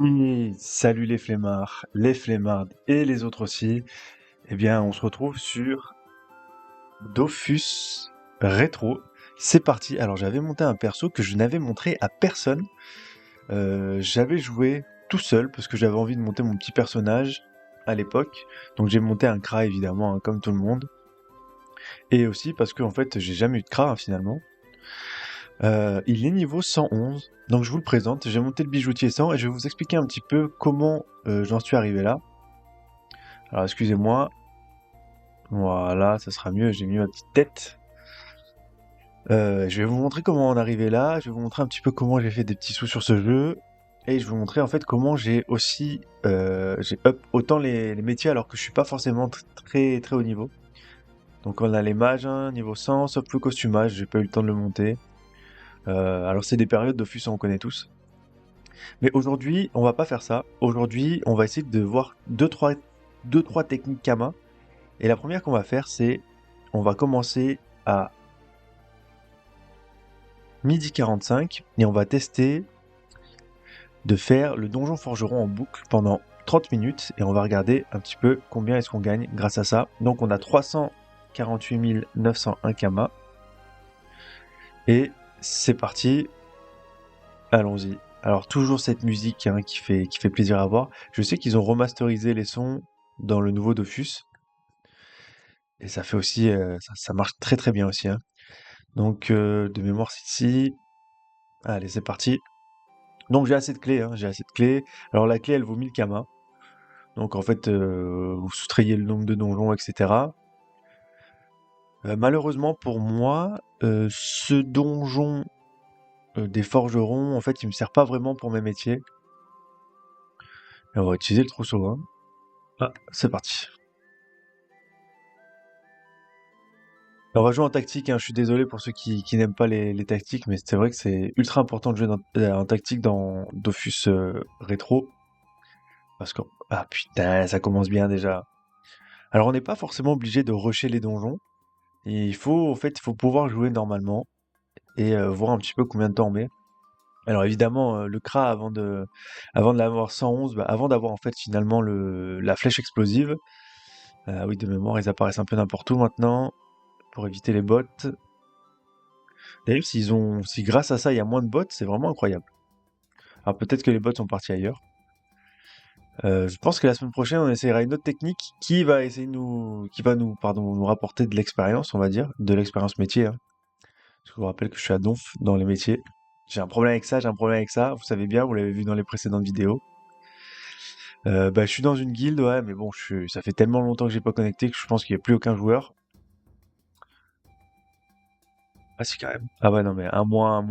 Et salut les flemmards, les flemmardes et les autres aussi. Eh bien, on se retrouve sur Dofus Rétro. C'est parti. Alors, j'avais monté un perso que je n'avais montré à personne. J'avais joué tout seul parce que j'avais envie de monter mon petit personnage à l'époque. Donc, j'ai monté un Kra évidemment, hein, comme tout le monde. Et aussi parce que en fait, j'ai jamais eu de Kra, hein, finalement. Il est niveau 111. Donc, je vous le présente. J'ai monté le bijoutier 100 et je vais vous expliquer un petit peu comment j'en suis arrivé là. Alors excusez-moi, voilà, ça sera mieux, j'ai mis ma petite tête. Je vais vous montrer comment en arriver là, je vais vous montrer un petit peu comment j'ai fait des petits sous sur ce jeu, et je vais vous montrer en fait comment j'ai aussi j'ai up autant les métiers alors que je suis pas forcément très très haut niveau. Donc on a les mages, hein, niveau 100, sauf le costumage, j'ai pas eu le temps de le monter. Alors c'est des périodes Dofus, on connaît tous. Mais aujourd'hui, on va pas faire ça. Aujourd'hui, on va essayer de voir deux, trois techniques Kama. Et la première qu'on va faire, c'est on va commencer à midi 45 et on va tester de faire le donjon forgeron en boucle pendant 30 minutes et on va regarder un petit peu combien est-ce qu'on gagne grâce à ça. Donc on a 348 901 Kama et c'est parti, allons-y. Alors toujours cette musique, hein, qui fait plaisir à voir. Je sais qu'ils ont remasterisé les sons dans le nouveau Dofus et ça fait aussi, ça marche très très bien aussi, hein. Donc de mémoire c'est ici. Allez, c'est parti. Donc j'ai assez de clés, hein, j'ai assez de clés. Alors la clé, elle vaut 1000 Kama. Donc en fait, vous soustrayez le nombre de donjons, etc. Malheureusement pour moi, ce donjon des forgerons, en fait, il me sert pas vraiment pour mes métiers. Et on va utiliser le trousseau, hein. Ah, c'est parti. On va jouer en tactique, hein. Je suis désolé pour ceux qui n'aiment pas les tactiques, mais c'est vrai que c'est ultra important de jouer en tactique dans Dofus rétro. Parce que... Ah putain, ça commence bien déjà. Alors on n'est pas forcément obligé de rusher les donjons. Et il faut, en fait, il faut pouvoir jouer normalement et voir un petit peu combien de temps on met. Alors évidemment, le Kra avant de l'avoir 111, bah, avant d'avoir en fait finalement la flèche explosive. Oui, de mémoire, ils apparaissent un peu n'importe où maintenant pour éviter les bots. D'ailleurs, si grâce à ça il y a moins de bots, c'est vraiment incroyable. Alors peut-être que les bots sont partis ailleurs. Je pense que la semaine prochaine, on essaiera une autre technique qui va nous, pardon, nous rapporter de l'expérience, on va dire, de l'expérience métier, hein. Je vous rappelle que je suis à Donf dans les métiers. J'ai un problème avec ça, j'ai un problème avec ça. Vous savez bien, vous l'avez vu dans les précédentes vidéos. Bah, je suis dans une guilde, ouais, mais bon, ça fait tellement longtemps que j'ai pas connecté que je pense qu'il n'y a plus aucun joueur. Ah si, quand même. Ah ouais, non, mais un mois,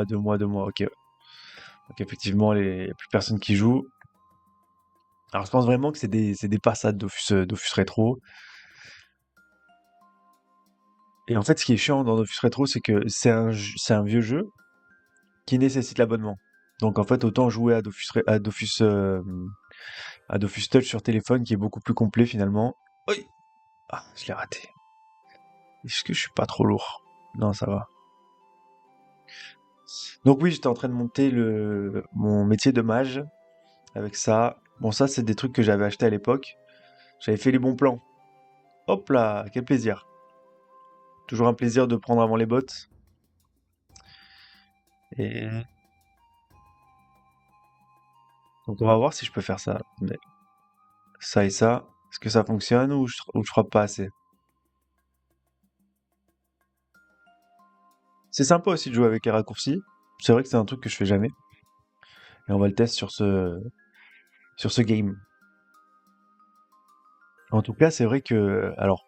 2 mois, 2 mois, ok. Donc effectivement, il n'y a plus personne qui joue. Alors je pense vraiment que c'est des passades Dofus Rétro. Et en fait, ce qui est chiant dans Dofus Rétro, c'est que c'est un vieux jeu qui nécessite l'abonnement. Donc en fait, autant jouer à Dofus Touch sur téléphone qui est beaucoup plus complet finalement. Oui. Ah, je l'ai raté. Est-ce que je suis pas trop lourd? Non, ça va. Donc oui, j'étais en train de monter mon métier de mage avec ça. Bon, ça, c'est des trucs que j'avais acheté à l'époque. J'avais fait les bons plans. Hop là, quel plaisir. Toujours un plaisir de prendre avant les bottes. Et donc on va voir si je peux faire ça. Mais ça et ça, est-ce que ça fonctionne ou je frappe pas assez? C'est sympa aussi de jouer avec les raccourcis. C'est vrai que c'est un truc que je fais jamais. Et on va le tester sur ce game. En tout cas, c'est vrai que, alors,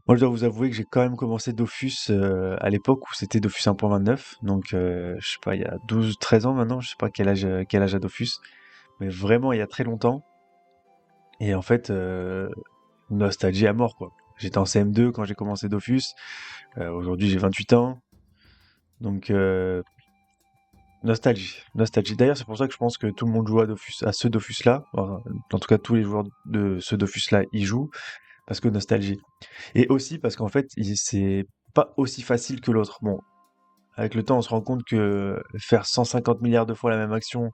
moi je dois vous avouer que j'ai quand même commencé Dofus à l'époque où c'était Dofus 1.29, donc je sais pas, il y a 12, 13 ans maintenant, je sais pas quel âge a Dofus, mais vraiment il y a très longtemps. Et en fait, nostalgie à mort quoi. J'étais en CM2 quand j'ai commencé Dofus, aujourd'hui j'ai 28 ans, donc nostalgie, nostalgie. D'ailleurs, c'est pour ça que je pense que tout le monde joue à ce Dofus-là. Enfin, en tout cas, tous les joueurs de ce Dofus-là y jouent parce que nostalgie. Et aussi parce qu'en fait, c'est pas aussi facile que l'autre. Bon, avec le temps, on se rend compte que faire 150 milliards de fois la même action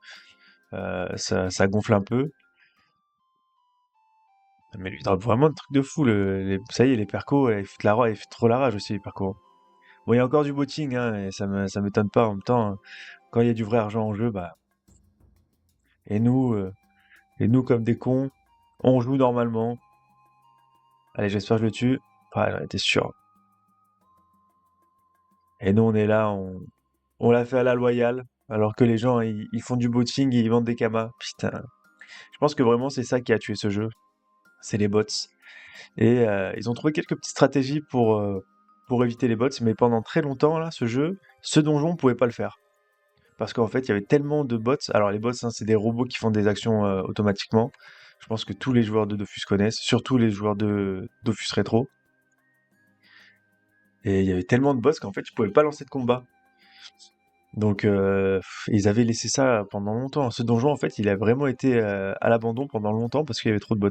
ça gonfle un peu. Mais lui, il drop vraiment des trucs de fou. Ça y est, les percos, ils foutent trop la rage aussi, les percos. Bon, il y a encore du botting, hein, et ça m'étonne pas. En même temps, hein, quand il y a du vrai argent en jeu, bah, et nous, euh, et nous, comme des cons, on joue normalement. Allez, j'espère que je le tue. Ouais, j'en étais sûr. Et nous, on est là, on l'a fait à la loyale, alors que les gens, ils font du botting et ils vendent des kamas. Putain. Je pense que vraiment, c'est ça qui a tué ce jeu. C'est les bots. Et ils ont trouvé quelques petites stratégies pour éviter les bots, mais pendant très longtemps, là, ce donjon, on pouvait pas le faire. Parce qu'en fait, il y avait tellement de bots. Alors, les bots, hein, c'est des robots qui font des actions automatiquement. Je pense que tous les joueurs de Dofus connaissent, surtout les joueurs de Dofus Rétro. Et il y avait tellement de bots qu'en fait, tu pouvais pas lancer de combat. Donc, ils avaient laissé ça pendant longtemps. Ce donjon, en fait, il a vraiment été à l'abandon pendant longtemps parce qu'il y avait trop de bots.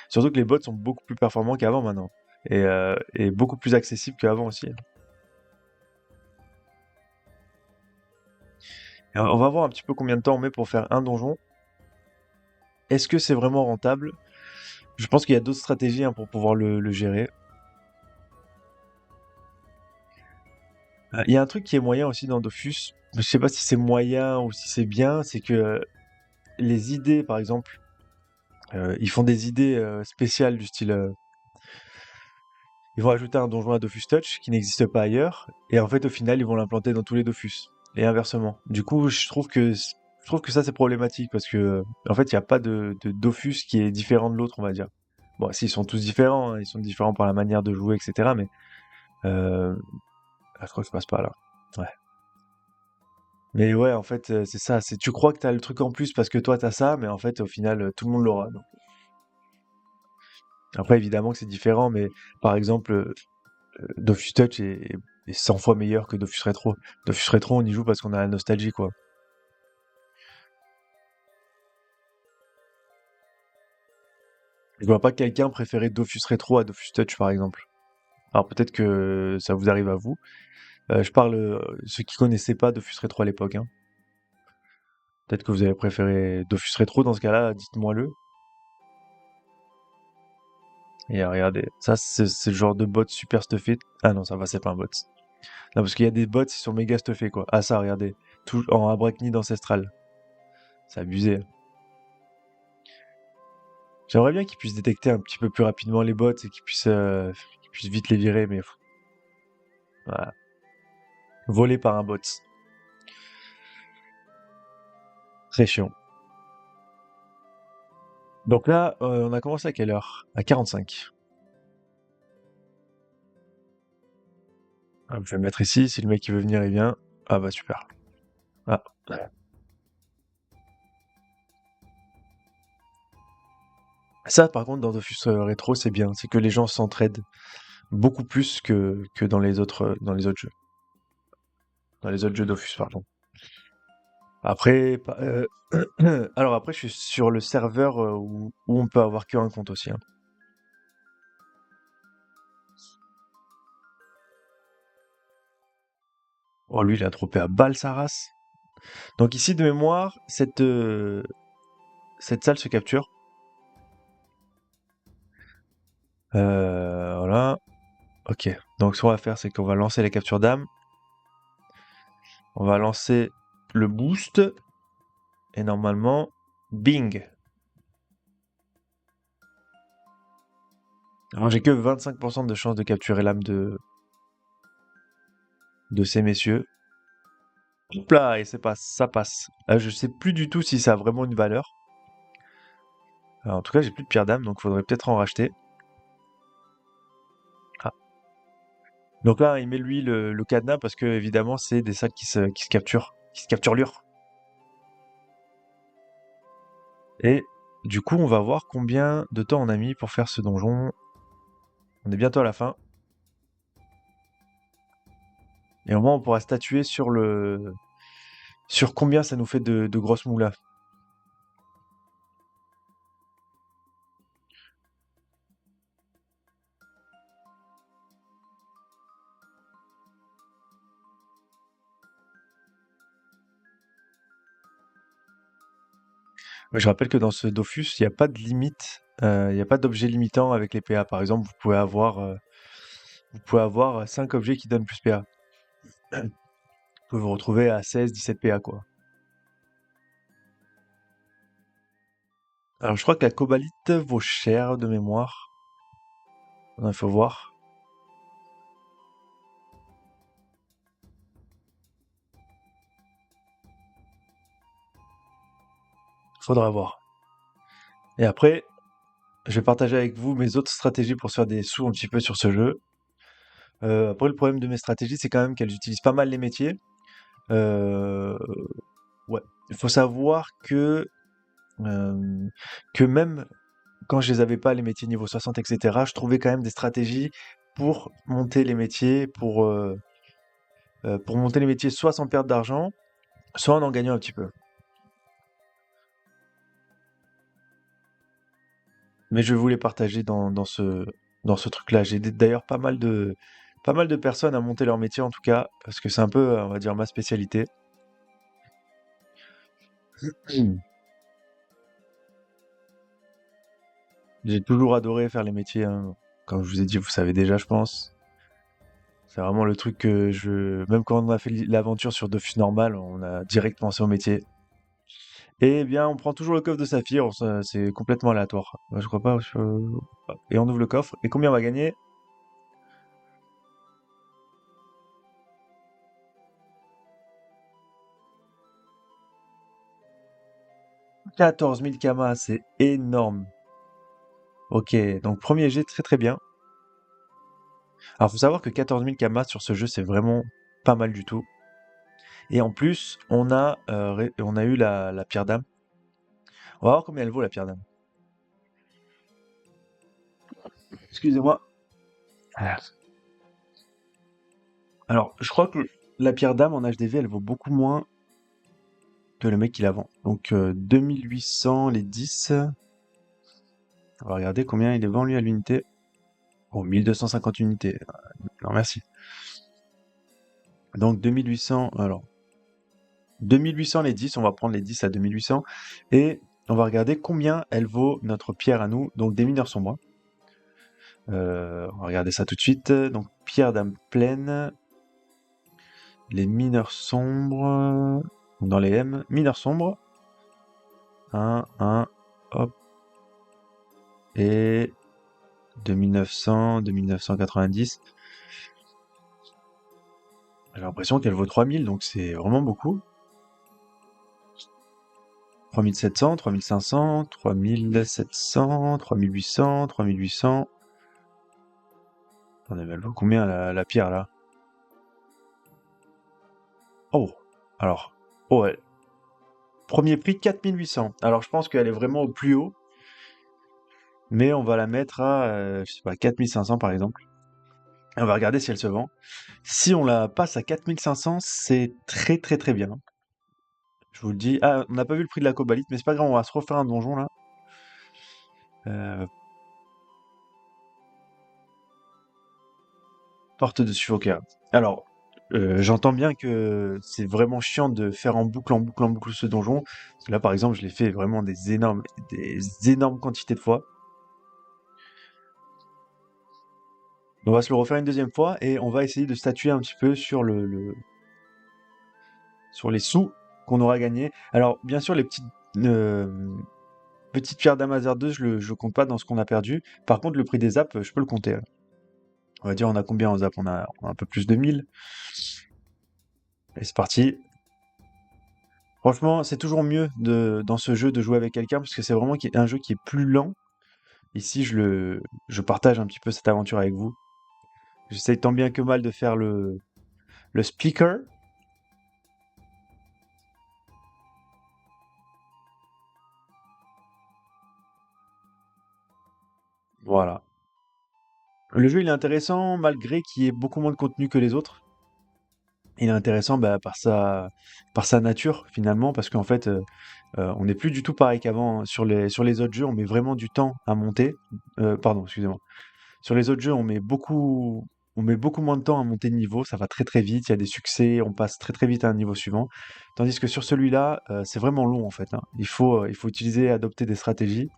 Surtout que les bots sont beaucoup plus performants qu'avant maintenant. Et beaucoup plus accessibles qu'avant aussi. Et on va voir un petit peu combien de temps on met pour faire un donjon. Est-ce que c'est vraiment rentable? Je pense qu'il y a d'autres stratégies hein, pour pouvoir le gérer. Il y a un truc qui est moyen aussi dans Dofus. Je sais pas si c'est moyen ou si c'est bien, c'est que les idées, par exemple, ils font des idées spéciales du style. Ils vont ajouter un donjon à Dofus Touch qui n'existe pas ailleurs, et en fait, au final, ils vont l'implanter dans tous les Dofus. Et inversement. Du coup, je trouve que ça, c'est problématique parce que, en fait, il n'y a pas de Dofus qui est différent de l'autre, on va dire. Bon, si, ils sont tous différents, hein, ils sont différents par la manière de jouer, etc. Mais, euh... ah, je crois que je passe pas là. Ouais. Mais ouais, en fait, c'est ça. Tu crois que t'as le truc en plus parce que toi, t'as ça, mais en fait, au final, tout le monde l'aura. Donc. Après, évidemment que c'est différent, mais par exemple, Dofus Touch est 100 fois meilleur que Dofus Retro. Dofus Retro, on y joue parce qu'on a la nostalgie, quoi. Je vois pas quelqu'un préférer Dofus Retro à Dofus Touch, par exemple. Alors peut-être que ça vous arrive à vous. Je parle ceux qui connaissaient pas Dofus Retro à l'époque. Hein. Peut-être que vous avez préféré Dofus Retro dans ce cas-là, dites-moi-le. Et regardez, ça c'est le genre de bot super stuffé. Ah non, ça va, c'est pas un bot. Non, parce qu'il y a des bots, ils sont méga stuffés, quoi. Ah ça, regardez. Tout en Abrachnid ancestral. C'est abusé. J'aimerais bien qu'ils puissent détecter un petit peu plus rapidement les bots et qu'ils puissent vite les virer, mais voilà. Volé par un bot. Très chiant. Donc là, on a commencé à quelle heure? À 45. Ah, je vais me mettre ici, si le mec qui veut venir, il vient. Ah bah super. Ah. Ça, par contre, dans Dofus Rétro, c'est bien. C'est que les gens s'entraident beaucoup plus que dans les autres jeux. Dans les autres jeux Dofus, pardon. Après, alors après, je suis sur le serveur où on peut avoir qu'un compte aussi. Hein. Oh, lui, il a dropé à balle sa race. Donc ici, de mémoire, cette salle se capture. Voilà. Ok. Donc ce qu'on va faire, c'est qu'on va lancer la capture d'âme. On va lancer le boost. Et normalement, bing. Alors j'ai que 25% de chance de capturer l'âme de ces messieurs. Hop là, et c'est pas, ça passe. Je sais plus du tout si ça a vraiment une valeur. En tout cas, j'ai plus de pierre d'âme, donc faudrait peut-être en racheter. Ah. Donc là, il met lui le cadenas parce que évidemment, c'est des salles qui se capturent, qui se capturent. Et du coup, on va voir combien de temps on a mis pour faire ce donjon. On est bientôt à la fin. Et au moins, on pourra statuer sur combien ça nous fait de grosses moulas. Ouais, je rappelle que dans ce Dofus, il n'y a pas de limite, il n'y a pas d'objet limitant avec les PA. Par exemple, vous pouvez avoir 5 objets qui donnent plus PA. Vous pouvez vous retrouver à 16, 17 PA, quoi. Alors, je crois que la cobalite vaut cher de mémoire. Il faut voir. Faudra voir. Et après, je vais partager avec vous mes autres stratégies pour se faire des sous un petit peu sur ce jeu. Après, le problème de mes stratégies, c'est quand même qu'elles utilisent pas mal les métiers. Euh, ouais. Il faut savoir euh, que même quand je les avais pas, les métiers niveau 60, etc., je trouvais quand même des stratégies pour monter les métiers, pour monter les métiers soit sans perdre d'argent, soit en gagnant un petit peu. Mais je vais vous les partager dans ce truc-là. J'ai d'ailleurs pas mal de personnes à monter leur métier en tout cas, parce que c'est un peu, on va dire, ma spécialité. J'ai toujours adoré faire les métiers, hein. Comme je vous ai dit, vous savez déjà, je pense. C'est vraiment le truc que même quand on a fait l'aventure sur Dofus normal, on a direct pensé au métier. Eh bien, on prend toujours le coffre de saphir, c'est complètement aléatoire. Je crois pas. Et on ouvre le coffre. Et combien on va gagner? 14 000 kamas, c'est énorme. Ok, donc premier jet, très très bien. Alors, faut savoir que 14 000 kamas sur ce jeu, c'est vraiment pas mal du tout. Et en plus, on a eu la pierre d'âme. On va voir combien elle vaut la pierre d'âme. Excusez-moi. Alors, je crois que la pierre d'âme en HDV, elle vaut beaucoup moins que le mec qui la vend. Donc, 2800 les 10. On va regarder combien il est vendu à l'unité. Oh, 1250 unités. Non, merci. Donc, 2800. Alors, 2800 les 10. On va prendre les 10 à 2800. Et on va regarder combien elle vaut notre pierre à nous. Donc, des mineurs sombres. On va regarder ça tout de suite. Donc, pierre d'âme pleine. Les mineurs sombres. Dans les M. Mineurs sombres. 1, 1, hop. Et 2900, 2990. J'ai l'impression qu'elle vaut 3000, donc c'est vraiment beaucoup. 3700, 3500, 3700, 3800, 3800. Attendez, mais elle vaut combien la pierre là? Oh, alors, oh ouais. Premier prix 4800. Alors je pense qu'elle est vraiment au plus haut, mais on va la mettre à, je sais pas, 4500 par exemple. Et on va regarder si elle se vend. Si on la passe à 4500, c'est très très très bien. Je vous le dis. Ah, on n'a pas vu le prix de la cobalite, mais c'est pas grave, on va se refaire un donjon là. Euh, Porte de Suffolker. Alors, j'entends bien que c'est vraiment chiant de faire en boucle, en boucle, en boucle ce donjon. Parce que là, par exemple, je l'ai fait vraiment des énormes quantités de fois. On va se le refaire une deuxième fois et on va essayer de statuer un petit peu sur sur les sous qu'on aura gagnés. Alors, bien sûr, les petites pierres d'Amazar 2, je le compte pas dans ce qu'on a perdu. Par contre, le prix des apps, je peux le compter, là. On va dire, on a combien en zap? On a un peu plus de 1000. Et c'est parti. Franchement, c'est toujours mieux dans ce jeu de jouer avec quelqu'un parce que c'est vraiment un jeu qui est plus lent. Ici, je partage un petit peu cette aventure avec vous. J'essaye tant bien que mal de faire le speaker. Voilà. Le jeu, il est intéressant malgré qu'il y ait beaucoup moins de contenu que les autres. Il est intéressant bah, par sa nature finalement parce qu'en fait, on n'est plus du tout pareil qu'avant, hein. Sur les autres jeux, on met vraiment du temps à monter. Pardon, excusez-moi. Sur les autres jeux, on met beaucoup moins de temps à monter de niveau, ça va très très vite, il y a des succès, on passe très très vite à un niveau suivant. Tandis que sur celui-là, c'est vraiment long en fait, hein. Il faut utiliser, adopter des stratégies.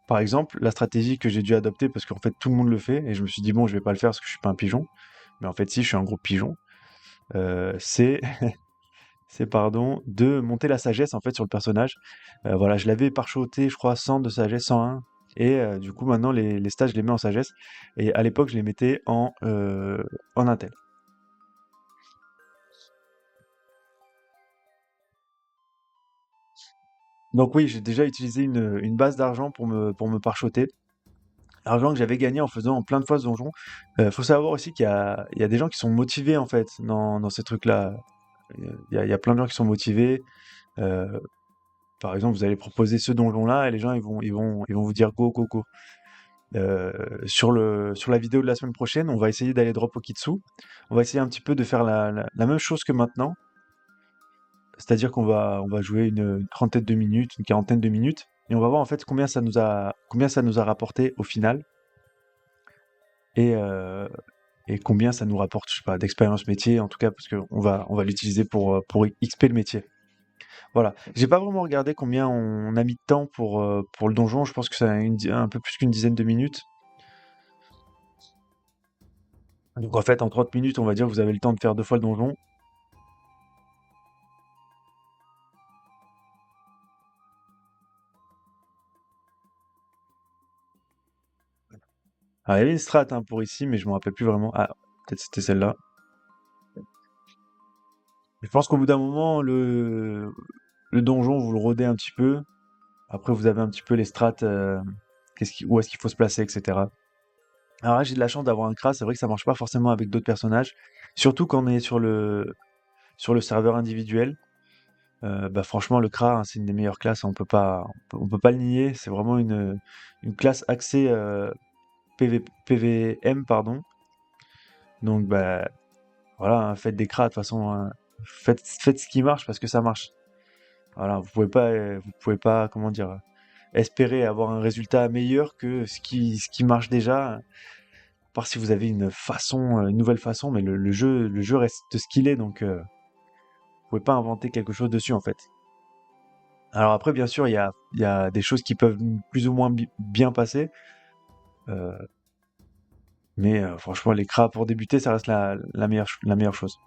Par exemple, la stratégie que j'ai dû adopter, parce qu'en fait tout le monde le fait, et je me suis dit bon, je vais pas le faire parce que je suis pas un pigeon, mais en fait si, je suis un gros pigeon. C'est c'est pardon, de monter la sagesse en fait sur le personnage. Voilà, je l'avais parchoté, je crois 100 de sagesse, 101, et du coup maintenant les stats je les mets en sagesse, et à l'époque je les mettais en intel. Donc oui, j'ai déjà utilisé une base d'argent pour me parchoter. Argent que j'avais gagné en faisant plein de fois ce donjon. Faut savoir aussi qu'il y a des gens qui sont motivés en fait dans ces trucs-là. Il y a plein de gens qui sont motivés. Euh, Par exemple, vous allez proposer ce donjon-là et les gens ils vont vous dire go go go. Sur la vidéo de la semaine prochaine, on va essayer d'aller drop au Kitsu. On va essayer un petit peu de faire la même chose que maintenant. C'est-à-dire qu'on va jouer une trentaine de minutes, une quarantaine de minutes, et on va voir en fait combien ça nous a rapporté au final, et, euh, et combien ça nous rapporte, je sais pas, d'expérience métier, en tout cas, parce qu'on va l'utiliser pour XP le métier. Voilà. J'ai pas vraiment regardé combien on a mis de temps pour le donjon. Je pense que c'est un peu plus qu'une dizaine de minutes. Donc en fait, en 30 minutes, on va dire que vous avez le temps de faire 2 fois le donjon. Ah, il y avait une strat hein, pour ici, mais je me rappelle plus vraiment. Ah, peut-être c'était celle-là. Je pense qu'au bout d'un moment, le donjon, vous le rodez un petit peu. Après, vous avez un petit peu les strats, où est-ce qu'il faut se placer, etc. Alors là, j'ai de la chance d'avoir un Kra. C'est vrai que ça marche pas forcément avec d'autres personnages. Surtout quand on est sur le serveur individuel. Bah franchement, le Kra, hein, c'est une des meilleures classes. On peut pas le nier. C'est vraiment une classe axée PVM, pardon. Donc, bah, voilà, hein, faites des Kras, de toute façon, hein. Faites ce qui marche parce que ça marche. Voilà, vous pouvez pas, comment dire, espérer avoir un résultat meilleur que ce qui marche déjà, à part si vous avez une nouvelle façon, mais le jeu reste ce qu'il est, donc vous pouvez pas inventer quelque chose dessus en fait. Alors après, bien sûr, il y a des choses qui peuvent plus ou moins bien passer, euh, mais franchement, les cras pour débuter, ça reste la meilleure chose.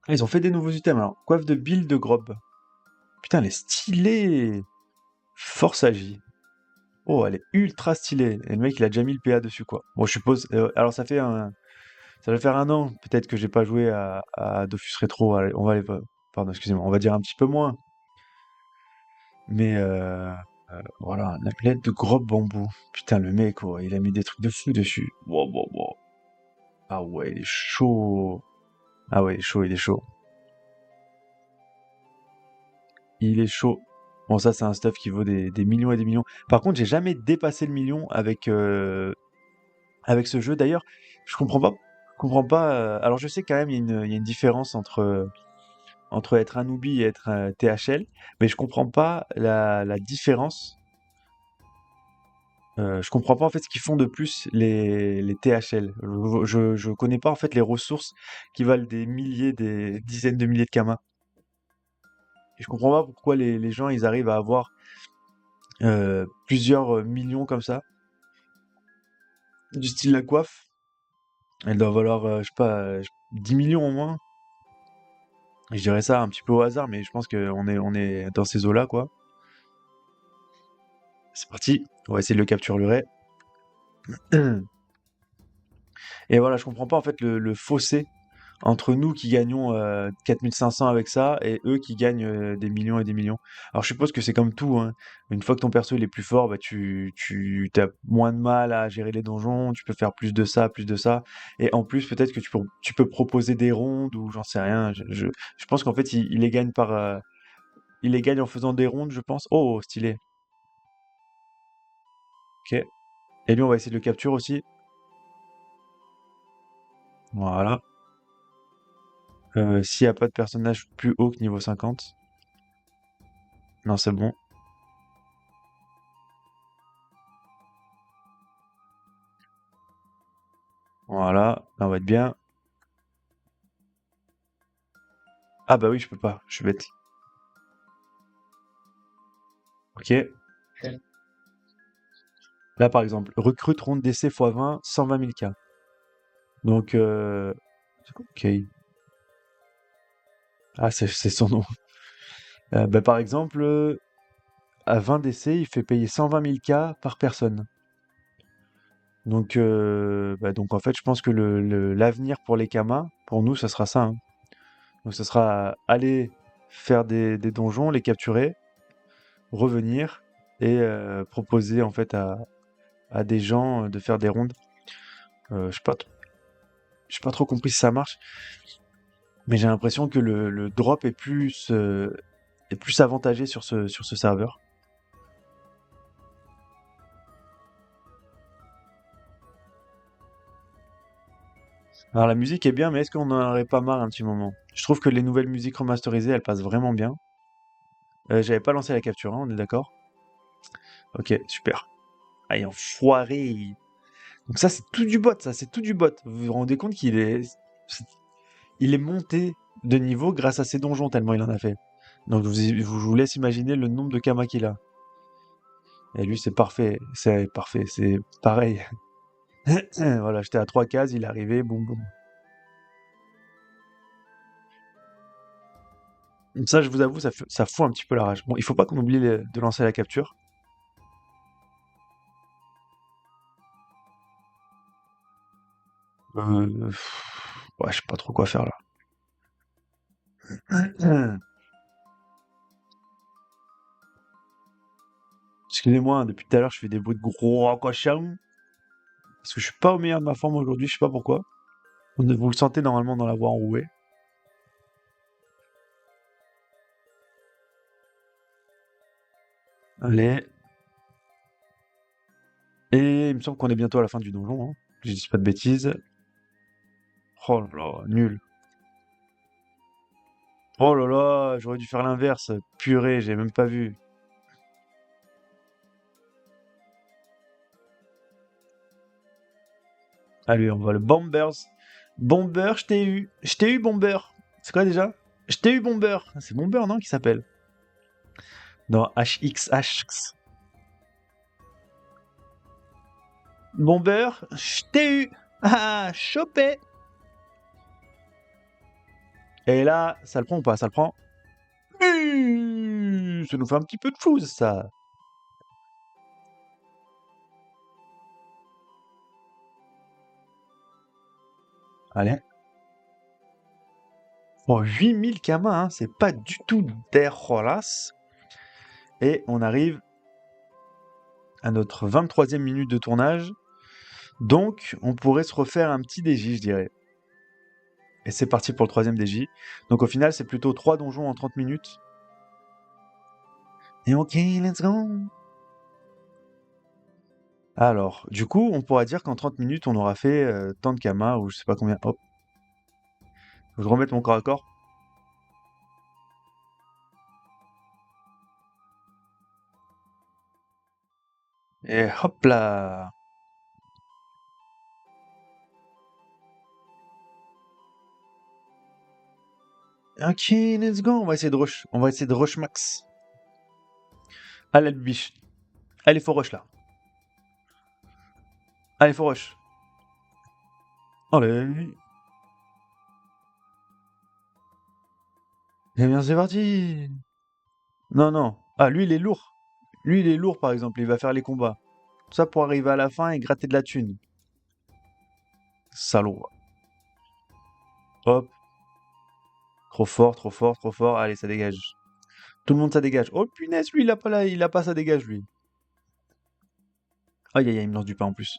Ah, ils ont fait des nouveaux items. Alors, coiffe de Bill de Grob. Putain, elle est stylée! Force Agi. Oh, elle est ultra stylée. Et le mec, il a déjà mis le PA dessus, quoi. Bon, je suppose. Alors, ça va faire un an, peut-être que j'ai pas joué à Dofus Retro. Allez, pardon, excusez-moi. On va dire un petit peu moins. Mais voilà, la plaide de gros bambou. Putain, le mec, oh, il a mis des trucs de fou dessus. Wow, wow, wow. Ah ouais, il est chaud. Ah ouais, il est chaud, il est chaud. Il est chaud. Bon, ça, c'est un stuff qui vaut des millions et des millions. Par contre, j'ai jamais dépassé le million avec ce jeu. D'ailleurs, je comprends pas. Je comprends pas. Alors, je sais quand même, il y a une différence entre être un newbie et être un THL, mais je comprends pas la différence. Je comprends pas en fait ce qu'ils font de plus les THL. Je connais pas en fait les ressources qui valent des milliers, des dizaines de milliers de kamas. Et je comprends pas pourquoi les gens ils arrivent à avoir plusieurs millions comme ça. Du style la coiffe, elle doit valoir, je sais pas, 10 millions au moins. Je dirais ça un petit peu au hasard, mais je pense qu'on est dans ces eaux-là, quoi. C'est parti, on va essayer de le capturer. Et voilà, je comprends pas en fait le fossé entre nous qui gagnons 4500 avec ça et eux qui gagnent des millions et des millions. Alors je suppose que c'est comme tout, hein. Une fois que ton perso il est plus fort, bah tu as moins de mal à gérer les donjons, tu peux faire plus de ça. Et en plus, peut-être que tu peux proposer des rondes ou j'en sais rien. Je pense qu'en fait, il les gagne il les gagne en faisant des rondes, je pense. Oh, stylé. Ok. Et lui, on va essayer de le capturer aussi. Voilà. S'il n'y a pas de personnage plus haut que niveau 50. Non, c'est bon. Voilà, là, on va être bien. Ah bah oui, je peux pas, je suis bête. Ok. Là, par exemple, recrute ronde d'essai x20, 120 000 K. Donc, ok. Ah, c'est son nom. Bah, par exemple, à 20 décès, il fait payer 120 000 K par personne. Donc, donc en fait, je pense que l'avenir pour les Kamas, pour nous, ça sera ça, hein. Donc, ça sera aller faire des donjons, les capturer, revenir et proposer en fait à des gens de faire des rondes. Je sais pas trop compris si ça marche, mais j'ai l'impression que le drop est plus avantagé sur ce serveur. Alors la musique est bien, mais est-ce qu'on en aurait pas marre un petit moment? Je trouve que les nouvelles musiques remasterisées, elles passent vraiment bien. J'avais pas lancé la capture, hein, on est d'accord? Ok, super. Allez, enfoiré! Donc ça, c'est tout du bot, ça, c'est tout du bot. Vous vous rendez compte il est monté de niveau grâce à ses donjons, tellement il en a fait. Donc je vous laisse imaginer le nombre de kamas qu'il a. Et lui, c'est parfait, c'est pareil. Voilà, j'étais à 3 cases, il est arrivé, boum boum. Ça, je vous avoue, ça fout un petit peu la rage. Bon, il faut pas qu'on oublie de lancer la capture. Ouais, je sais pas trop quoi faire là. Excusez-moi, hein, depuis tout à l'heure, je fais des bruits de gros cochon. Parce que je suis pas au meilleur de ma forme aujourd'hui, je sais pas pourquoi. Vous le sentez normalement dans la voix enrouée. Allez. Et il me semble qu'on est bientôt à la fin du donjon, hein. Je dis pas de bêtises. Oh là là, nul. Oh là là, j'aurais dû faire l'inverse. Purée, j'ai même pas vu. Allez, on va le Bombers. Bomber, je t'ai eu. Je t'ai eu, Bomber. C'est quoi déjà? Je t'ai eu, Bomber. C'est Bomber, non, qui s'appelle? Dans HXH. Bomber, je t'ai eu. Ah, chopé. Et là, ça le prend ou pas? Ça le prend. Ça nous fait un petit peu de fouze, ça. Allez. Oh, 8000 kamas, hein, c'est pas du tout d'air rolas. Et on arrive à notre 23e minute de tournage. Donc, on pourrait se refaire un petit DJ, je dirais. Et c'est parti pour le troisième DJ. Donc au final, c'est plutôt 3 donjons en 30 minutes. Et ok, let's go. Alors, du coup, on pourra dire qu'en 30 minutes, on aura fait tant de kamas, ou je sais pas combien. Hop, faut que je remette mon corps à corps. Et hop là. Ok, let's go. On va essayer de rush max. Allez, le biche. Allez, faut rush là. Allez, faut rush. Allez. Eh bien, c'est parti. Non, non. Ah, lui, il est lourd. Lui, il est lourd, par exemple. Il va faire les combats. Tout ça pour arriver à la fin et gratter de la thune. Salaud. Hop. Trop fort, trop fort, trop fort. Allez, ça dégage. Tout le monde, ça dégage. Oh, punaise, lui, il a pas ça dégage, lui. Aïe, aïe, aïe, il me lance du pain en plus.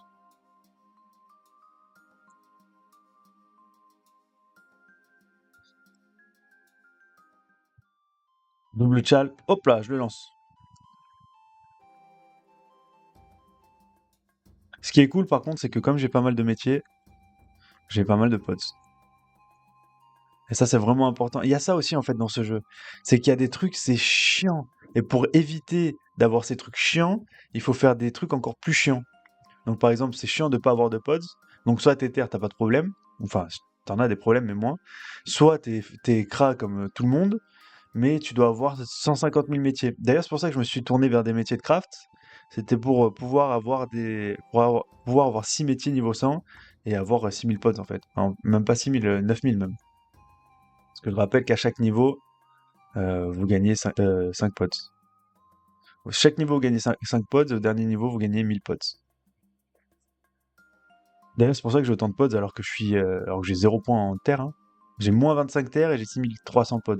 Double chal. Hop là, je le lance. Ce qui est cool, par contre, c'est que comme j'ai pas mal de métiers, j'ai pas mal de potes. Et ça, c'est vraiment important. Il y a ça aussi, en fait, dans ce jeu. C'est qu'il y a des trucs, c'est chiant. Et pour éviter d'avoir ces trucs chiants, il faut faire des trucs encore plus chiants. Donc par exemple, c'est chiant de pas avoir de pods. Donc soit t'es terre, t'as pas de problème. Enfin, t'en as des problèmes, mais moins. Soit t'es cras comme tout le monde, mais tu dois avoir 150 000 métiers. D'ailleurs, c'est pour ça que je me suis tourné vers des métiers de craft. C'était pour pouvoir avoir pouvoir avoir 6 métiers niveau 100 et avoir 6000 pods en fait. Enfin, même pas 6000, 9000 même. Parce que je rappelle qu'à chaque niveau, vous gagnez 5 pods. Chaque niveau, vous gagnez 5 pods, au dernier niveau, vous gagnez 1000 pods. D'ailleurs, c'est pour ça que j'ai autant de pods alors que j'ai 0 points en terre, hein. J'ai moins 25 terres et j'ai 6300 pods.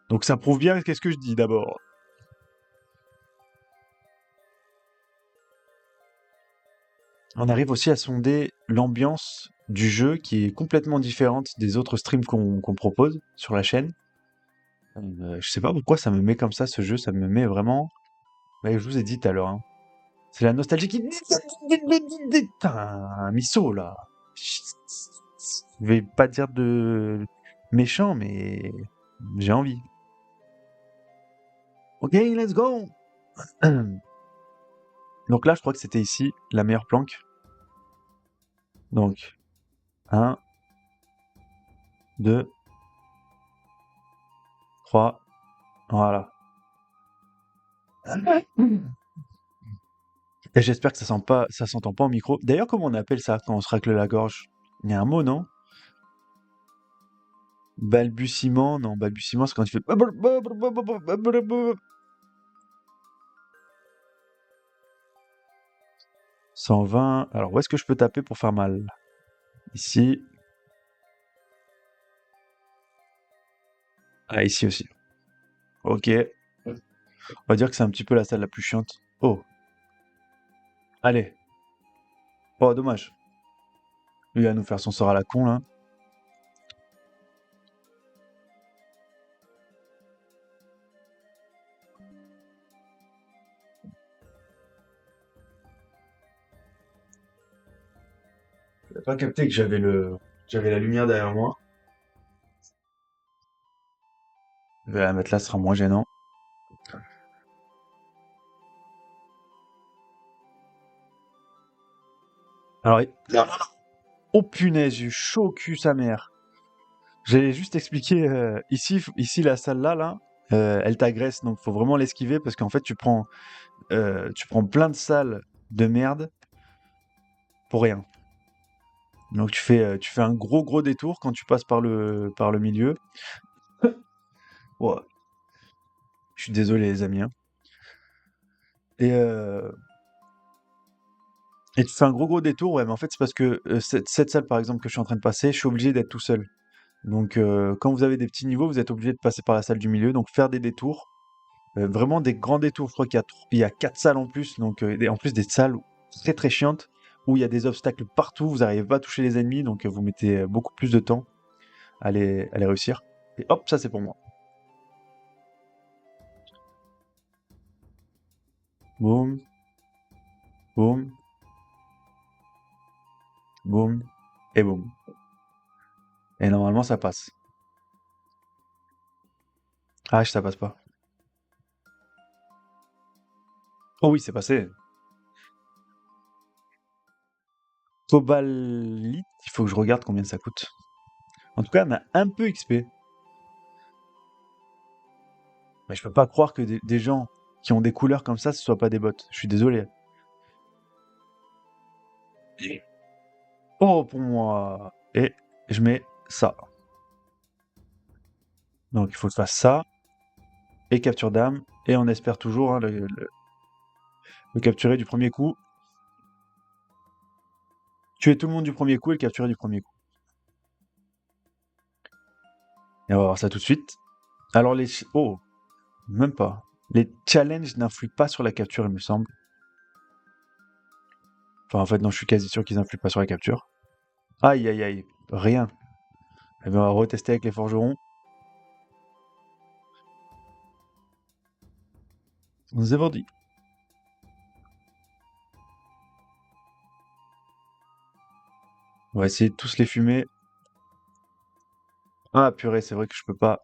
Donc ça prouve bien qu'est-ce que je dis d'abord. On arrive aussi à sonder l'ambiance du jeu qui est complètement différente des autres streams qu'on propose sur la chaîne. Je sais pas pourquoi ça me met comme ça ce jeu, ça me met vraiment. Ouais, je vous ai dit tout à l'heure, hein. C'est la nostalgie qui. Putain, Misso là. Je vais pas dire de méchant, mais j'ai envie. Ok, let's go. Donc là, je crois que c'était ici la meilleure planque. Donc, 1, 2, 3, voilà. Et j'espère que ça s'entend pas au micro. D'ailleurs, comment on appelle ça quand on se racle la gorge? Il y a un mot, non? Balbutiement? Non, balbutiement, c'est quand tu fais. 120. Alors, où est-ce que je peux taper pour faire mal? Ici. Ah, ici aussi. Ok. On va dire que c'est un petit peu la salle la plus chiante. Oh, allez. Oh, dommage. Lui, il va nous faire son sort à la con, là. J'ai pas capté que j'avais la lumière derrière moi. Je vais la mettre là, ce sera moins gênant. Alors, oh punaise, j'ai eu chaud au cul, sa mère. J'ai juste expliqué, ici, la salle là, elle t'agresse, donc faut vraiment l'esquiver parce qu'en fait, tu prends plein de salles de merde pour rien. Donc tu fais un gros détour quand tu passes par le milieu. Ouais, je suis désolé les amis, hein. Et, euh, et tu fais un gros détour, ouais, mais en fait c'est parce que cette salle par exemple que je suis en train de passer, je suis obligé d'être tout seul. Donc quand vous avez des petits niveaux, vous êtes obligé de passer par la salle du milieu, donc faire des détours. Vraiment des grands détours. Je crois il y a 4 salles en plus, donc en plus des salles très chiantes où il y a des obstacles partout. Vous n'arrivez pas à toucher les ennemis, donc vous mettez beaucoup plus de temps à les réussir. Et hop, ça c'est pour moi. Boum, boum, boum et boum. Et normalement ça passe. Ah, ça passe pas. Oh oui, c'est passé. Cobalite, il faut que je regarde combien ça coûte. En tout cas, on a un peu XP. Mais je peux pas croire que des gens qui ont des couleurs comme ça, ce soient pas des bots. Je suis désolé. Oh, pour moi. Et je mets ça. Donc il faut que je fasse ça, et capture d'âme, et on espère toujours hein, le capturer du premier coup. Tuer tout le monde du premier coup et le capturer du premier coup. Et on va voir ça tout de suite. Alors les... Oh, même pas. Les challenges n'influent pas sur la capture, il me semble. Enfin, en fait, non, je suis quasi sûr qu'ils n'influent pas sur la capture. Aïe, aïe, aïe. Rien. Eh bien, on va retester avec les forgerons. Zevordi. On va essayer de tous les fumer. Ah, purée, c'est vrai que je peux pas.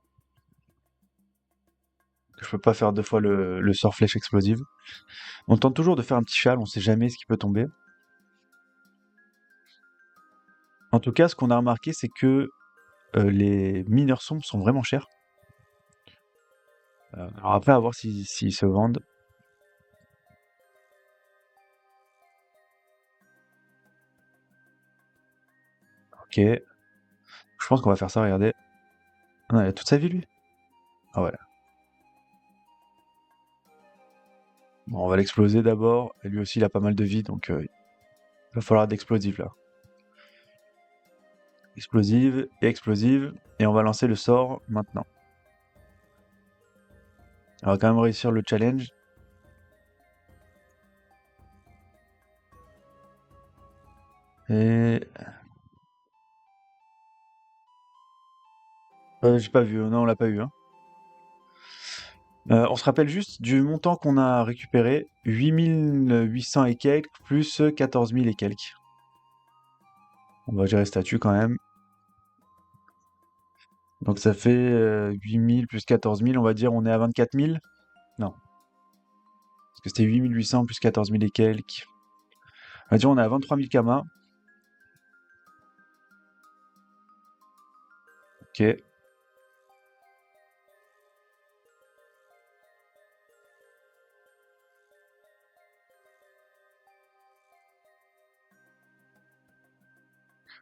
je peux pas faire 2 fois le sort flèche explosive. On tente toujours de faire un petit châle, on sait jamais ce qui peut tomber. En tout cas, ce qu'on a remarqué, c'est que les mineurs sombres sont vraiment chers. Alors après, à voir s'ils se vendent. Ok. Je pense qu'on va faire ça, regardez. Ah non, il a toute sa vie, lui. Ah ouais. Bon, on va l'exploser d'abord. Et lui aussi, il a pas mal de vie, donc il va falloir d'explosifs, là. Explosive et explosive. Et on va lancer le sort maintenant. On va quand même réussir le challenge. Et... j'ai pas vu, non, on l'a pas eu, hein. On se rappelle juste du montant qu'on a récupéré, 8800 et quelques, plus 14 000 et quelques. On va gérer statut quand même. Donc ça fait 8000 plus 14 000, on va dire on est à 24 000. Non. Parce que c'était 8800 plus 14 000 et quelques. On va dire on est à 23 000 kamas. Ok.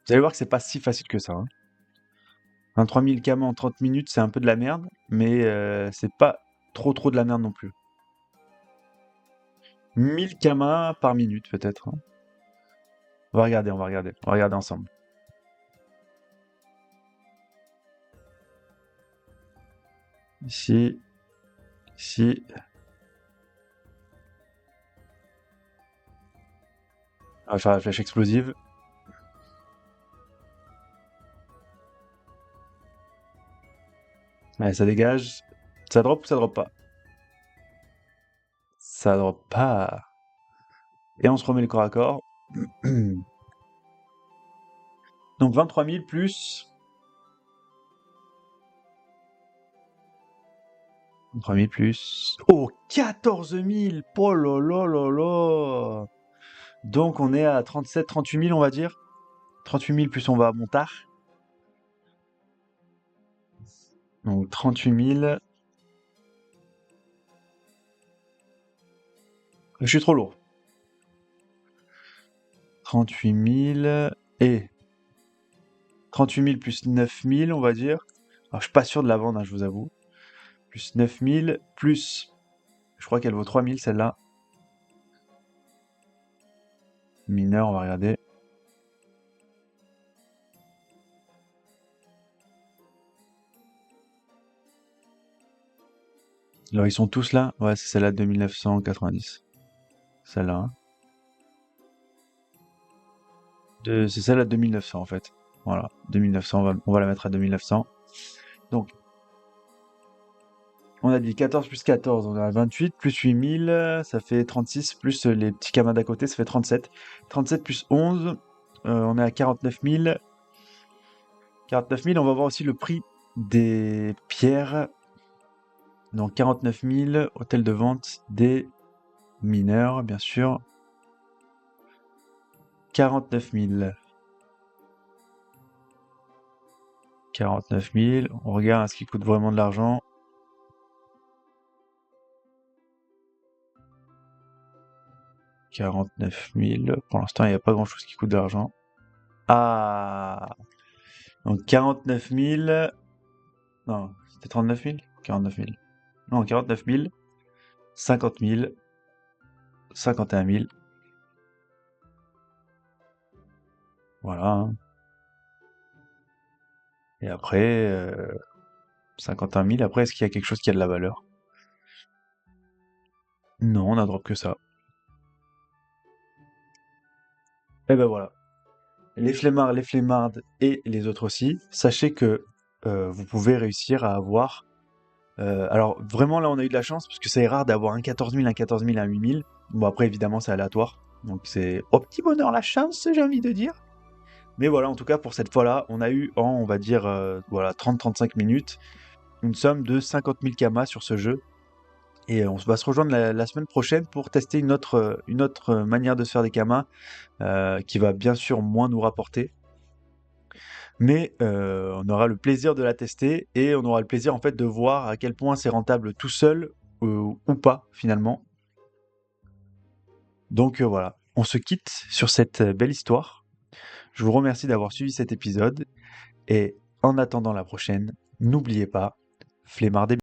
Vous allez voir que c'est pas si facile que ça, hein. 23 000 kamas en 30 minutes, c'est un peu de la merde, mais c'est pas trop de la merde non plus. 1000 kamas par minute peut-être, hein. On va regarder, on va regarder. On va regarder ensemble. Ici, ici. On va faire la flèche explosive. Allez, ça dégage. Ça drop ou ça drop pas? Ça drop pas. Et on se remet le corps à corps. Donc 23 000 plus... 23 000 plus... Oh, 14 000! Oh là là là là! Donc on est à 37, 38 000 on va dire. 38 000 plus on va à Montard. Donc 38 000. Je suis trop lourd. 38 000 et 38 000 plus 9 000 on va dire. Alors je suis pas sûr de la vendre, hein, je vous avoue. Plus 9 000 plus... Je crois qu'elle vaut 3 000 celle-là. Mineur, on va regarder. Alors ils sont tous là. Ouais, c'est celle-là de 1990. Celle-là, hein. C'est celle-là de 2900 en fait. Voilà, 2900, on va la mettre à 2900. Donc, on a dit 14 plus 14, on a 28, plus 8000, ça fait 36, plus les petits camas d'à côté, ça fait 37. 37 plus 11, on est à 49 000. 49 000, on va voir aussi le prix des pierres. Donc 49 000, hôtel de vente des mineurs, bien sûr. 49 000. 49 000, on regarde ce qui coûte vraiment de l'argent. « 49 000, pour l'instant il n'y a pas grand chose qui coûte de l'argent. Ah, donc 49 000, non, c'était 39 000? 49 000. Non, 49 000, 50 000, 51 000. Voilà, hein. Et après, 51 000, après, est-ce qu'il y a quelque chose qui a de la valeur? Non, on a drop que ça. Et ben voilà. Les flemmards, les flemmardes et les autres aussi, sachez que vous pouvez réussir à avoir... alors vraiment là on a eu de la chance, parce que c'est rare d'avoir un 14 000, un 14 000, un 8 000. Bon après évidemment c'est aléatoire, donc c'est au petit bonheur la chance j'ai envie de dire. Mais voilà, en tout cas pour cette fois-là, on a eu en, on va dire, voilà, 30-35 minutes, une somme de 50 000 kamas sur ce jeu. Et on va se rejoindre la semaine prochaine pour tester une autre manière de se faire des kamas, qui va bien sûr moins nous rapporter. Mais on aura le plaisir de la tester et on aura le plaisir en fait de voir à quel point c'est rentable tout seul ou pas finalement. Donc voilà, on se quitte sur cette belle histoire. Je vous remercie d'avoir suivi cet épisode et en attendant la prochaine, n'oubliez pas, flemmardez bien.